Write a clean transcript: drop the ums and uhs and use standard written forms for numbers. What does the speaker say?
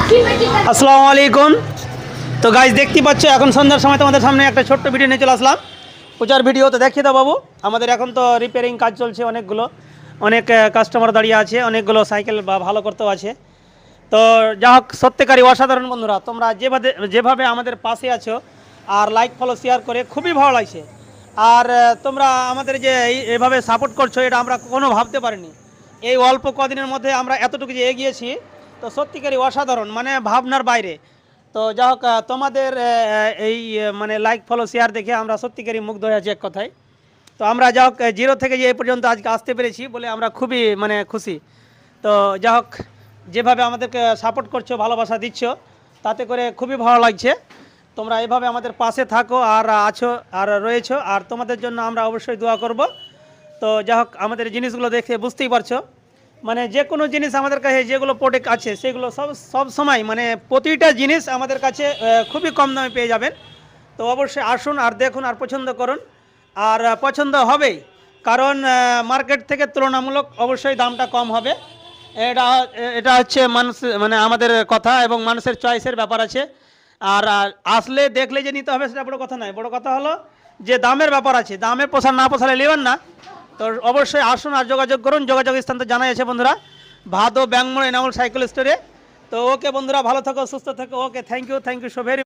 আসসালামু আলাইকুম। তো গাইজ দেখতে পাচ্ছ এখন সন্ধ্যার সময় তোমাদের সামনে একটা ছোট্ট ভিডিও নিয়ে চলে আসলাম। পূজার ভিডিও তো দেখিয়ে দাও বাবু। আমাদের এখন তো রিপেয়ারিং কাজ চলছে, অনেক কাস্টমার দাঁড়িয়ে আছে, অনেকগুলো সাইকেল বা ভালো করতেও আছে। তো যা হোক, সত্যিকারই অসাধারণ বন্ধুরা, তোমরা যেভাবে আমাদের পাশে আছো আর লাইক ফলো শেয়ার করে খুবই ভালো লাগছে। আর তোমরা আমাদের যে এইভাবে সাপোর্ট করছো, এটা আমরা কখনো ভাবতে পারিনি। এই অল্প কদিনের মধ্যে আমরা এতটুকু যে এগিয়েছি, তো সত্যিকারই অসাধারণ, মানে ভাবনার বাইরে। তো যা হোক, তোমাদের এই মানে লাইক ফলো শেয়ার দেখে আমরা সত্যিকারই মুগ্ধ হয়ে আছি এক কথায়। তো আমরা যা হোক জিরো থেকে যে এই পর্যন্ত আজকে আসতে পেরেছি বলে আমরা খুবই মানে খুশি। তো যা হোক, যেভাবে আমাদেরকে সাপোর্ট করছো, ভালোবাসা দিচ্ছ, তাতে করে খুবই ভালো লাগছে। তোমরা এভাবে আমাদের পাশে থাকো আর আছো আর রয়েছো, আর তোমাদের জন্য আমরা অবশ্যই দোয়া করব। তো যা হোক, আমাদের জিনিসগুলো দেখে বুঝতেই পারছো, মানে যে কোনো জিনিস আমাদের কাছে যেগুলো প্রোডাক্ট আছে সেগুলো সব সময় মানে প্রতিটা জিনিস আমাদের কাছে খুবই কম দামে পেয়ে যাবেন। তো অবশ্যই আসুন আর দেখুন আর পছন্দ করুন, আর পছন্দ হবেই, কারণ মার্কেট থেকে তুলনামূলক অবশ্যই দামটা কম হবে। এটা এটা হচ্ছে মানুষ মানে আমাদের কথা, এবং মানুষের চয়েসের ব্যাপার আছে। আর আসলে দেখলে যে নিতে হবে সেটা বড় কথা নয়, বড় কথা হলো যে দামের ব্যাপার আছে, দামে না পোষালে নেবেন না। তো অবশ্যই আসুন আর যোগাযোগ করুন। যোগাযোগ স্থান তো জানাই আছে বন্ধুরা, ভাদো ব্যাংমোড় এনামুল সাইকেল স্টোরে। তো ওকে বন্ধুরা, ভালো থাকো, সুস্থ থাকো। ওকে, থ্যাংক ইউ সো ভেরি।